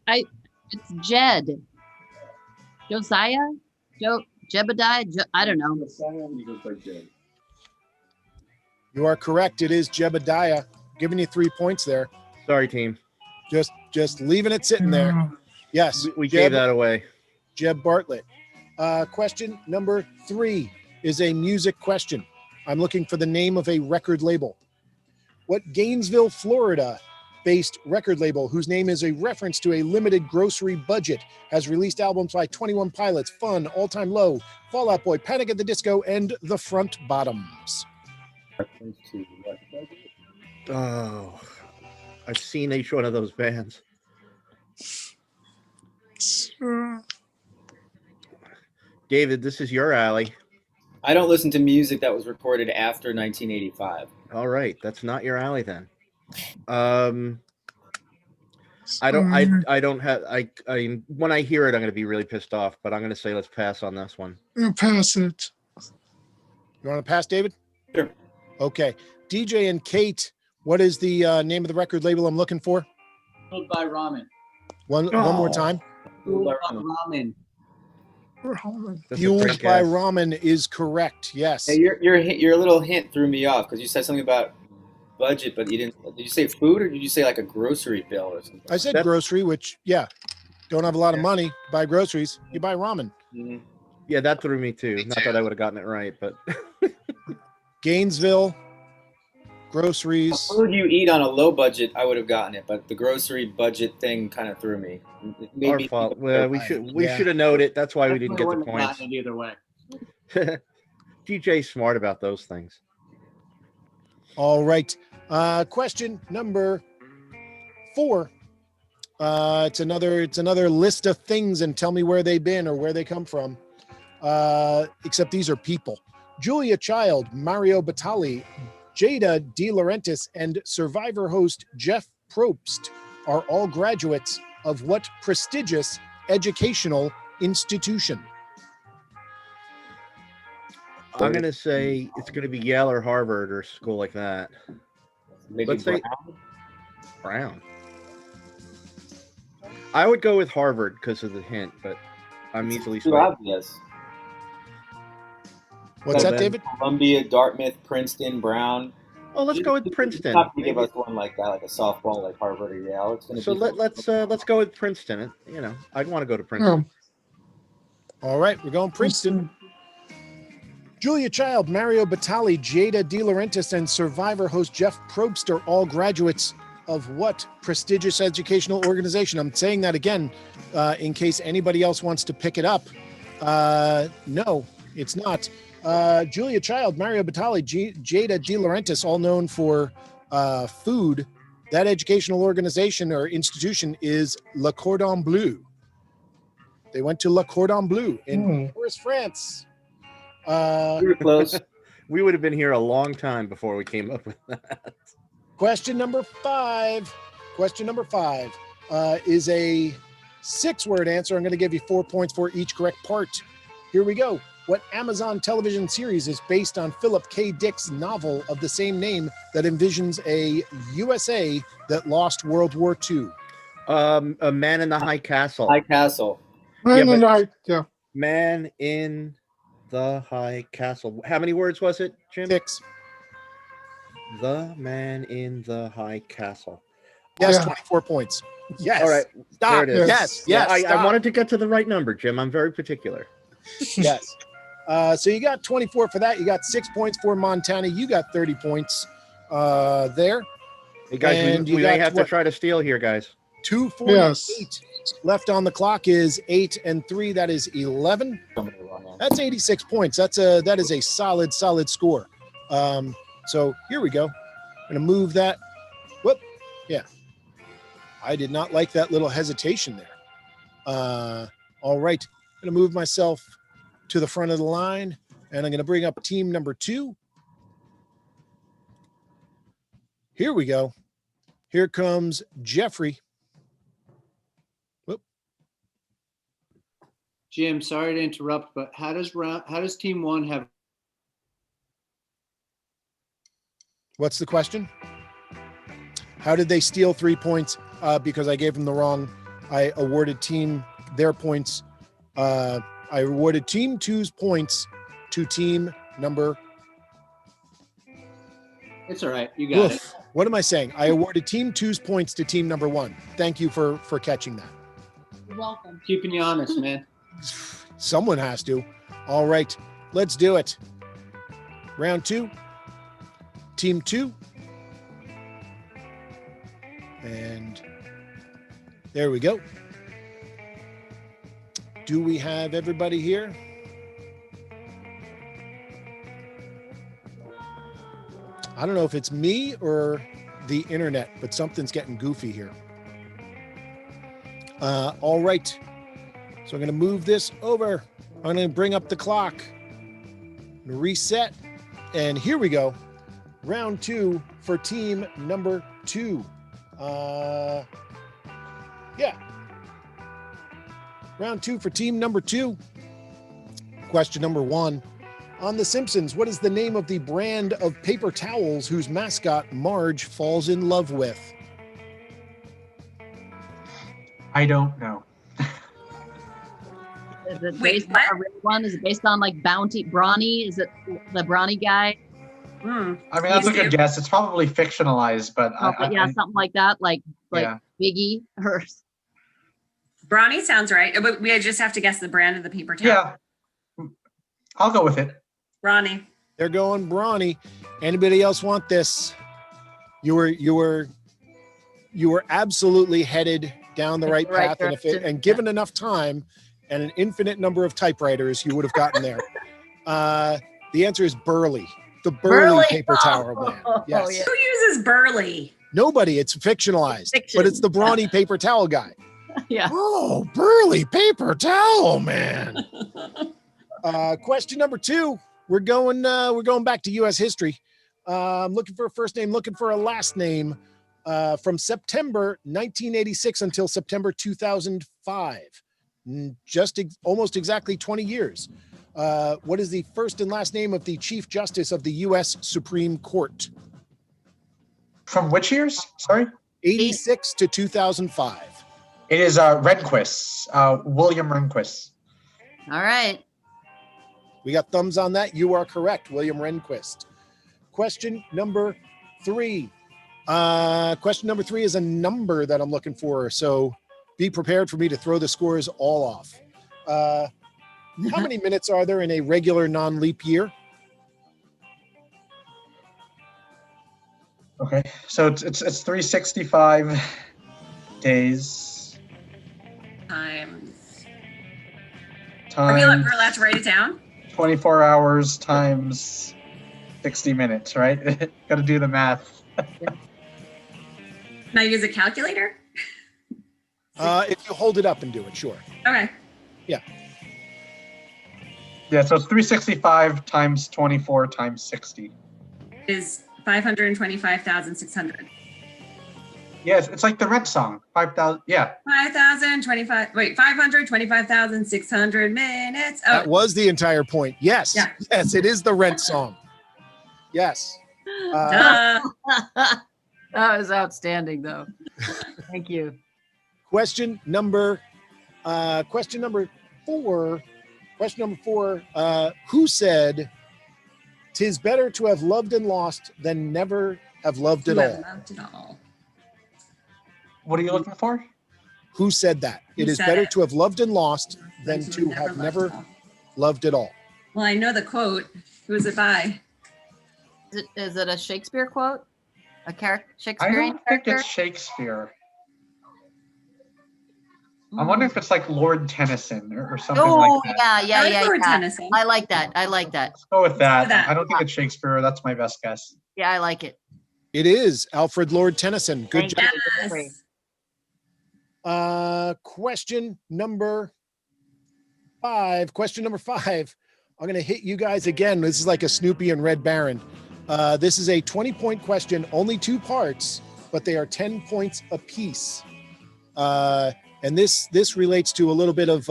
It's Jed. Josiah? Jebediah? I don't know. You are correct. It is Jebediah. Giving you 3 points there. Sorry, team. Just leaving it sitting there. Yes. We gave that away. Jeb Bartlett. Question number 3 is a music question. I'm looking for the name of a record label. What Gainesville, Florida based record label, whose name is a reference to a limited grocery budget, has released albums by 21 Pilots, Fun, All Time Low, Fall Out Boy, Panic at the Disco, and The Front Bottoms? Oh, I've seen each one of those bands. David, this is your alley. I don't listen to music that was recorded after 1985. All right, that's not your alley then. I don't have when I hear it, I'm going to be really pissed off. But I'm going to say let's pass on this one. Pass it. You want to pass, David? Sure. Okay. DJ and Kate, what is the name of the record label I'm looking for? Fueled by ramen. One more time. Fueled by ramen. That's a Fueled great by guess. ramen is correct. Yes. Hey, your little hint threw me off because you said something about budget, but you didn't. Did you say food or did you say like a grocery bill or something? I said That's- grocery, which, yeah, don't have a lot of money, buy groceries, you buy ramen. Mhm. Yeah, that threw me too. Not that I would have gotten it right, but Gainesville, groceries. Food you eat on a low budget, I would have gotten it, but the grocery budget thing kind of threw me. It made our me fault. think Well, of- we Yeah. should have known it. That's why we didn't get the Wouldn't have points. gotten it either way. DJ's smart about those things. All right. Question number 4. It's another list of things and tell me where they've been or where they come from. Except these are people. Julia Child, Mario Batali, Jada De Laurentiis, and Survivor host Jeff Probst are all graduates of what prestigious educational institution? I'm going to say it's going to be Yale or Harvard or school like that. maybe let's say- Brown. Brown. I would go with Harvard because of the hint, but I'm easily Too swayed. obvious. What's Well, that, then- David? Columbia, Dartmouth, Princeton, Brown. Oh, let's go with Princeton. Not to give us one like that, like a softball, like Harvard or Yale. It's gonna So be let's go with Princeton. You know, I'd want to go to Princeton. All right, we're going Princeton. Julia Child, Mario Batali, Jada De Laurentiis, and Survivor host Jeff Probst are all graduates of what prestigious educational organization? I'm saying that again in case anybody else wants to pick it up. No, it's not. Julia Child, Mario Batali, Jada De Laurentiis, all known for food. That educational organization or institution is Le Cordon Bleu. They went to Le Cordon Bleu in Paris, France. We were close. We would have been here a long time before we came up with that. Question number five. Question number five is a 6-word answer. I'm going to give you 4 points for each correct part. Here we go. What Amazon television series is based on Philip K. Dick's novel of the same name that envisions a USA that lost World War II? A Man in the High Castle. High Castle. Yeah, but- Right. Yeah. Man in the High Castle. How many words was it, Jim? 6. The Man in the High Castle. Yes, Yeah. 24 points. Yes. All right. Stop. There it is. Yes. Yeah, Yes. I stop. wanted to get to the right number, Jim. I'm very particular. Yes. So you got 24 for that. You got 6 points for Montana. You got 30 points there. Hey, guys, And we you may got have what? to try to steal here, guys. 248 Yes. left on the clock is 8 and 3. That is 11. That's 86 points. That is a solid score. So here we go. I'm gonna move that. Whoop. Yeah. I did not like that little hesitation there. All right. I'm gonna move myself to the front of the line, and I'm gonna bring up team number 2. Here we go. Here comes Jeffrey. Jim, sorry to interrupt, but how does team 1 have? What's the question? How did they steal 3 points? Because I gave them the wrong. I awarded team their points. I awarded team 2's points to team number. It's all right. You got it. Oof. What am I saying? I awarded team 2's points to team number 1. Thank you for catching that. You're welcome. Keeping you honest, man. Someone has to. All right, let's do it. Round 2, team 2. And there we go. Do we have everybody here? I don't know if it's me or the internet, but something's getting goofy here. All right. So I'm going to move this over. I'm going to bring up the clock. Reset. And here we go. Round 2 for team number 2. Yeah. Round 2 for team number 2. Question number 1. On The Simpsons, what is the name of the brand of paper towels whose mascot Marge falls in love with? I don't know. Is it Wait, based on what? a real one? Is it based on like Bounty Brawny? Is it the Brawny guy? Hmm. I mean, that's a Please good do. guess. It's probably fictionalized, but Yeah, something like that, like yeah. Biggie or Brawny sounds right. But we just have to guess the brand of the paper towel. Yeah. I'll go with it. Brawny. They're going Brawny. Anybody else want this? You were absolutely headed down the right The right path, direction. and given enough time and an infinite number of typewriters, you would have gotten there. The answer is Burley, the Burley paper towel brand. Yes. yeah. Who uses Burley? Nobody. It's fictionalized, Fiction. but it's the Brawny paper towel guy. Yeah. Oh, Burley paper towel, man. Question number 2. We're going back to U.S. history. I'm looking for a first name, looking for a last name. From September 1986 until September 2005, almost exactly 20 years. What is the first and last name of the Chief Justice of the U.S. Supreme Court? From which years? Sorry? 86 to 2005. It is Rehnquist, William Rehnquist. All right. We got thumbs on that. You are correct, William Rehnquist. Question number 3. Question number 3 is a number that I'm looking for, so be prepared for me to throw the scores all off. How many minutes are there in a regular non-leap year? Okay, so it's 365 days. Times. Are we allowed to write it down? 24 hours times 60 minutes, right? Got to do the math. Can I use a calculator? If you hold it up and do it, sure. Okay. Yeah, so it's 365 times 24 times 60. Is 525,600. Yes, it's like the Red song. 5,000. Yeah. 525,600 minutes. That Oh, was the entire point. Yes. Yeah. Yes, it is the Rent song. Yes. Uh, That was outstanding, though. Thank you. question number four. Question number four. Who said, "'Tis better to have loved and lost than never have loved at you have all"? loved it all. What are you looking for? Who said that? Who It is said better it? to have loved and lost than Than to have have loved never it all. loved at all. Well, I know the quote. Who is it by? Is it a Shakespeare quote? A character, I Shakespearean don't think character? it's Shakespeare. I wonder if it's like Lord Tennyson or something Oh, like that. yeah. Lord Yeah. Tennyson. I like that. I like that. Let's go with that. that. I don't think it's Shakespeare. That's my best guess. Yeah, I like it. It is Alfred Lord Tennyson. Good Thank job. you. Yes. Question number five. Question number five. I'm going to hit you guys again. This is like a Snoopy and Red Baron. This is a 20-point question, only 2 parts, but they are 10 points apiece. And this relates to a little bit of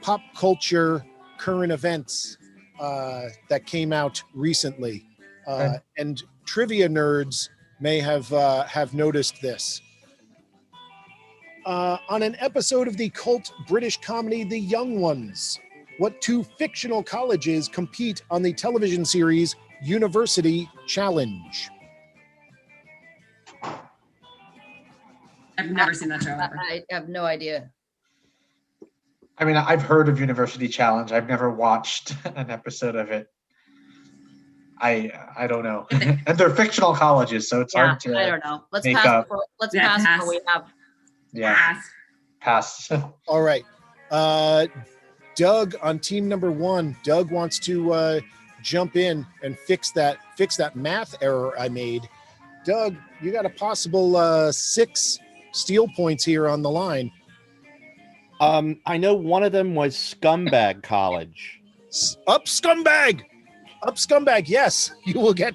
pop culture current events that came out recently. And trivia nerds may have noticed this. On an episode of the cult British comedy The Young Ones, what 2 fictional colleges compete on the television series University Challenge? I've never seen that show ever. I have no idea. I mean, I've heard of University Challenge. I've never watched an episode of it. I don't know. And they're fictional colleges, so it's Yeah, hard to. I don't know. Let's make pass. up. Let's Yeah, pass pass. what we have. Yeah, Pass. pass. All right. Doug on team number 1. Doug wants to jump in and fix that math error I made. Doug, you got a possible 6 steel points here on the line. I know one of them was Scumbag College. Up scumbag. Yes, you will get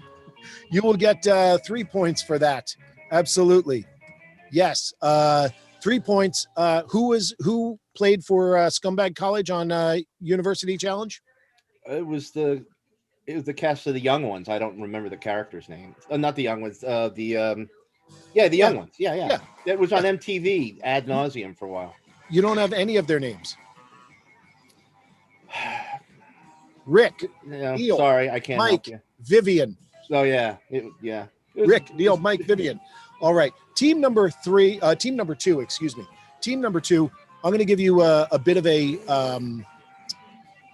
3 points for that. Absolutely. Yes. 3 points. Who played for Scumbag College on University Challenge? It was the cast of The Young Ones. I don't remember the character's name. Not The Young Ones. The Young Ones. Yeah. It was on MTV ad nauseum for a while. You don't have any of their names. Rick, Yeah, Neil, sorry, I can't Mike, help you. Vivian. So yeah. It was- Rick, Neil, Mike, Vivian. All right. Team number 2, excuse me. Team number 2, I'm going to give you a bit of a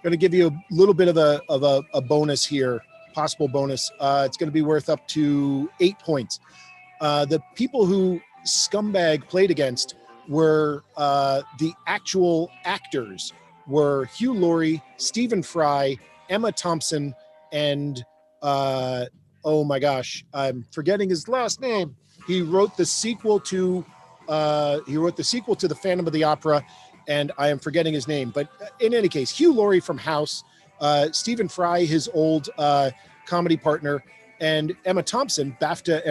going to give you a little bit of a bonus here, possible bonus. It's going to be worth up to 8 points. The people who Scumbag played against were the actual actors were Hugh Laurie, Stephen Fry, Emma Thompson, and oh my gosh, I'm forgetting his last name. He wrote the sequel to The Phantom of the Opera, and I am forgetting his name. But in any case, Hugh Laurie from House, Stephen Fry, his old comedy partner, and Emma Thompson, BAFTA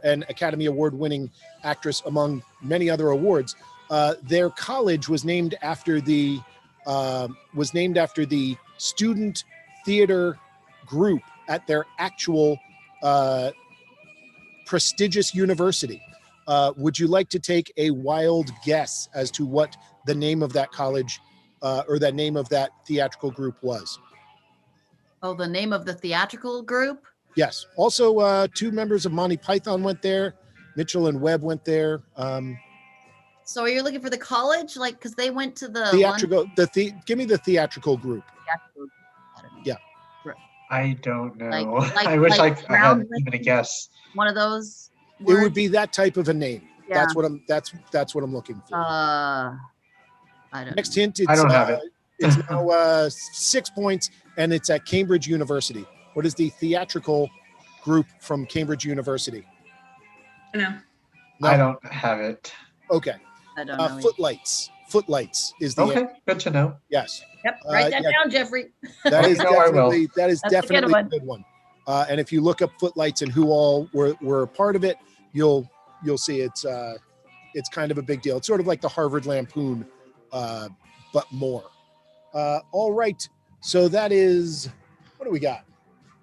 and Academy Award winning actress, among many other awards. Their college was named after the student theater group at their actual prestigious university. Would you like to take a wild guess as to what the name of that college or the name of that theatrical group was? Oh, the name of the theatrical group? Yes. Also, 2 members of Monty Python went there. Mitchell and Webb went there. So are you looking for the college? Like, because they went to the Theatrical. Give me the theatrical group. theatrical, I don't know. Yeah. I don't know. Like- I wish like I had Brown even a guess. One of those. It would words? be that type of a name. Yeah. That's what I'm looking for. I don't Next know. hint. It's, I don't have it. It's now 6 points, and it's at Cambridge University. What is the theatrical group from Cambridge University? I know. No? I don't have it. Okay. I don't know. Footlights. Footlights is the Okay, good to know. yes. Yep, write that yeah. down, Jeffrey. That is No, I will. definitely That's a good definitely a one. good one. And if you look up Footlights and who all were a part of it, you'll see it's kind of a big deal. It's sort of like the Harvard Lampoon, but more. All right. So that is, what do we got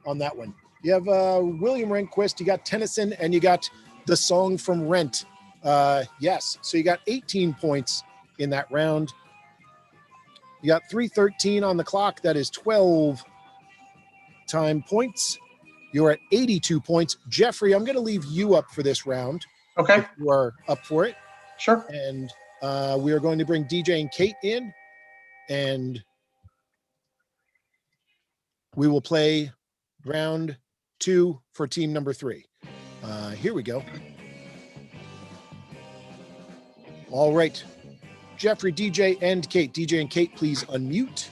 on that one? You have William Rehnquist, you got Tennyson, and you got the song from Rent. Yes. So you got 18 points in that round. You got 3:13 on the clock. That is 12 time points. You're at 82 points. Jeffrey, I'm going to leave you up for this round. Okay, If you are up for it. sure. And we are going to bring DJ and Kate in, and we will play round 2 for team number 3. Here we go. All right. Jeffrey, DJ, and Kate. DJ and Kate, please unmute.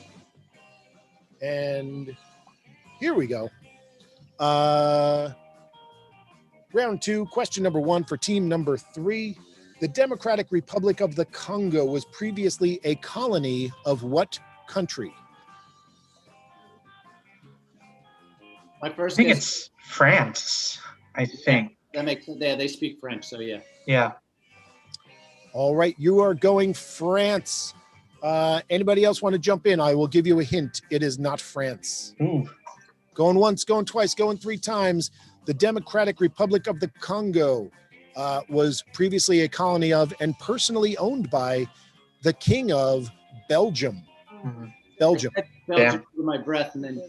And here we go. Round 2, question number 1 for team number 3. The Democratic Republic of the Congo was previously a colony of what country? My I first think guess, it's France. I think. that makes yeah, they speak French, so yeah. Yeah. All right, you are going France. Anybody else want to jump in? I will give you a hint. It is not France. Ooh. Going once, going twice, going 3 times. The Democratic Republic of the Congo was previously a colony of and personally owned by the King of Belgium. Mhm. Belgium. Belgium under my breath, and then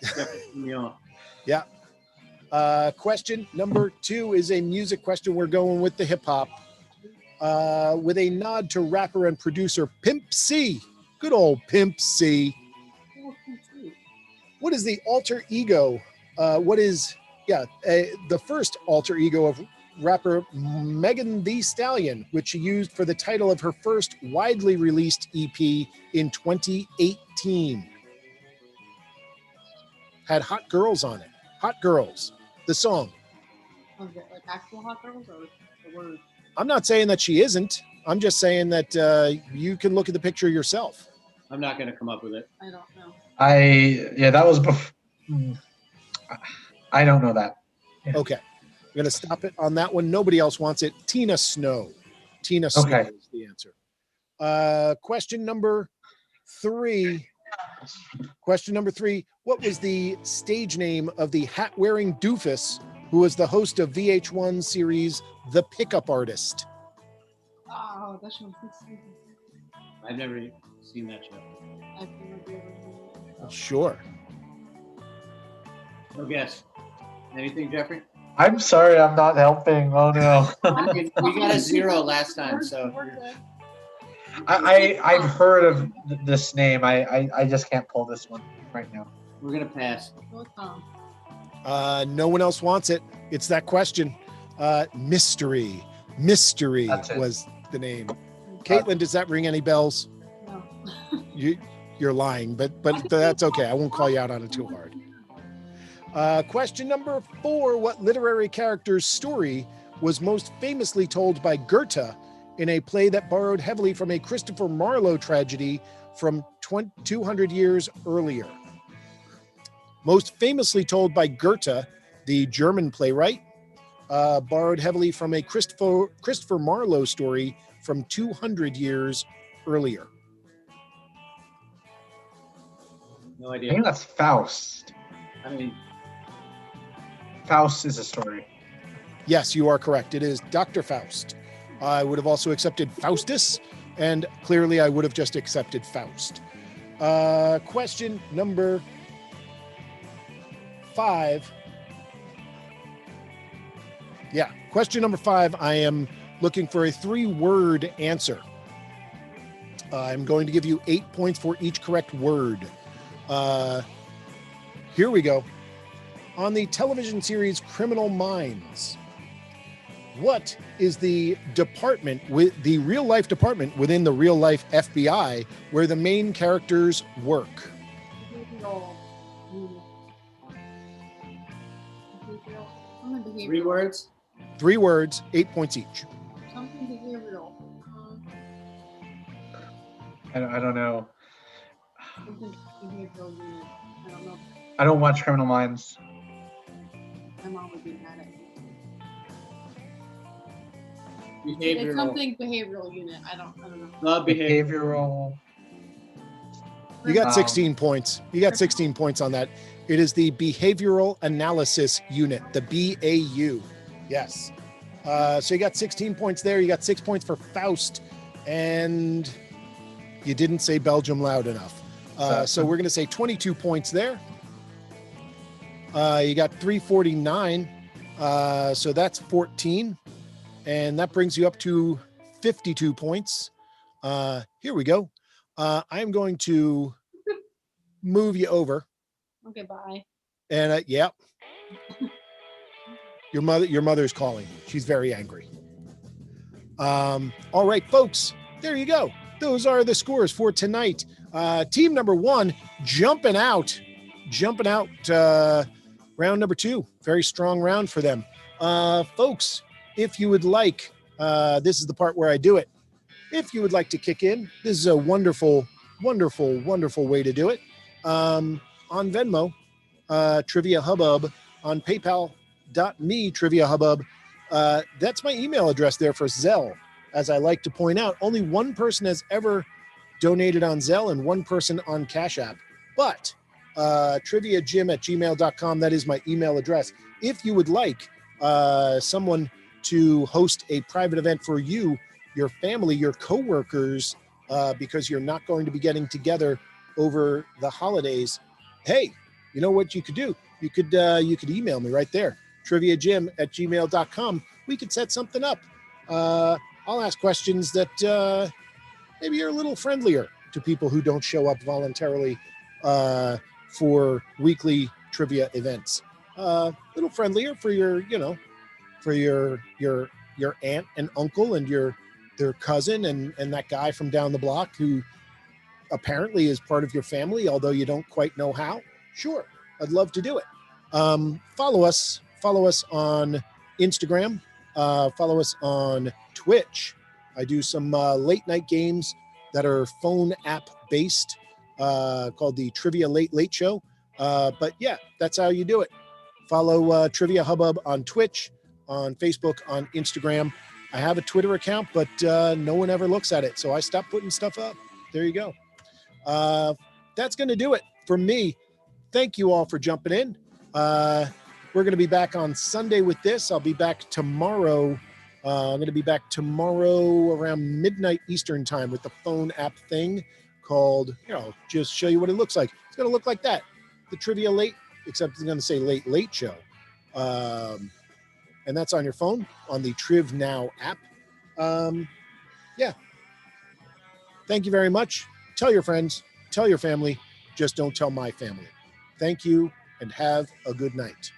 Jeffrey threw me off. Question number 2 is a music question. We're going with the hip hop. With a nod to rapper and producer Pimp C. Good old Pimp C. What is the alter ego? The first alter ego of rapper Megan Thee Stallion, which she used for the title of her first widely released EP in 2018. Had Hot Girls on it. Hot Girls, the song. Okay, like actual hot girls or the word? I'm not saying that she isn't. I'm just saying that you can look at the picture yourself. I'm not going to come up with it. I don't know. That was before. I don't know that. Okay. I'm going to stop it on that one. Nobody else wants it. Tina Snow. Tina Snow Okay. is the answer. Question number 3. Question number 3. What was the stage name of the hat-wearing doofus who was the host of VH1 series The Pickup Artist? Oh, that should be I've never seen that show. I've never been able to- Sure. No guess. Anything, Jeffrey? I'm sorry, I'm not helping. Oh no. We got a 0 last time, so We're good. I've heard of this name. I just can't pull this one right now. we're going to pass. Go with Tom. No one else wants it. It's that question. Mystery. Mystery That's it. was the name. Caitlin, does that ring any bells? No. You're lying, but that's okay. I won't call you out on it too hard. Question number 4. What literary character's story was most famously told by Goethe in a play that borrowed heavily from a Christopher Marlowe tragedy from 200 years earlier? Most famously told by Goethe, the German playwright, borrowed heavily from a Christopher Marlowe story from 200 years earlier. No I idea. think that's Faust. I mean, Faust is a story. Yes, you are correct. It is Dr. Faust. I would have also accepted Faustus, and clearly I would have just accepted Faust. Question number 5. Yeah, question number 5. I am looking for a 3-word answer. I'm going to give you 8 points for each correct word. Here we go. On the television series Criminal Minds, What is the department with the real life department within the real life FBI where the main characters work? Behavioral unit. Behavioral. Something behavioral. 3 words. 3 words, 8 points each. Something behavioral. I don't know. Something behavioral unit. I don't know. I don't watch Criminal Minds. My mom would be mad at me. It's Behavioral. something behavioral unit. I don't know. Behavioral. You got Wow. 16 points. You got 16 points on that. It is the Behavioral Analysis Unit, the BAU. Yes. So you got 16 points there. You got 6 points for Faust. And you didn't say Belgium loud enough. So we're going to say 22 points there. You got 349. So that's 14. And that brings you up to 52 points. Here we go. I'm going to move you over. Okay, bye. And yeah, your mother's calling. She's very angry. All right, folks, there you go. Those are the scores for tonight. Team number 1 jumping out. Round number 2, very strong round for them. Folks, if you would like, this is the part where I do it. If you would like to kick in, this is a wonderful, wonderful, wonderful way to do it. On Venmo, Trivia Hubbub, on PayPal.me, Trivia Hubbub. That's my email address there for Zelle. As I like to point out, only one person has ever donated on Zelle and one person on Cash App. But triviajim@gmail.com, that is my email address. If you would like someone to host a private event for you, your family, your coworkers, because you're not going to be getting together over the holidays, hey, you know what you could do? You could email me right there, triviajim@gmail.com. We could set something up. I'll ask questions that maybe are a little friendlier to people who don't show up voluntarily for weekly trivia events. A little friendlier for your aunt and uncle and their cousin and that guy from down the block who apparently is part of your family, although you don't quite know how. Sure, I'd love to do it. Follow us on Instagram. Follow us on Twitch. I do some late night games that are phone app based, called the Trivia Late Show. But yeah, that's how you do it. Follow Trivia Hubbub on Twitch, on Facebook, on Instagram. I have a Twitter account, but no one ever looks at it, so I stopped putting stuff up. There you go. That's going to do it for me. Thank you all for jumping in. We're going to be back on Sunday with this. I'll be back tomorrow. I'm going to be back tomorrow around midnight Eastern time with the phone app thing called, just show you what it looks like. It's going to look like that. The Trivia Late, except it's going to say Late Show. And that's on your phone on the Triv Now app. Yeah. Thank you very much. Tell your friends, tell your family, just don't tell my family. Thank you and have a good night.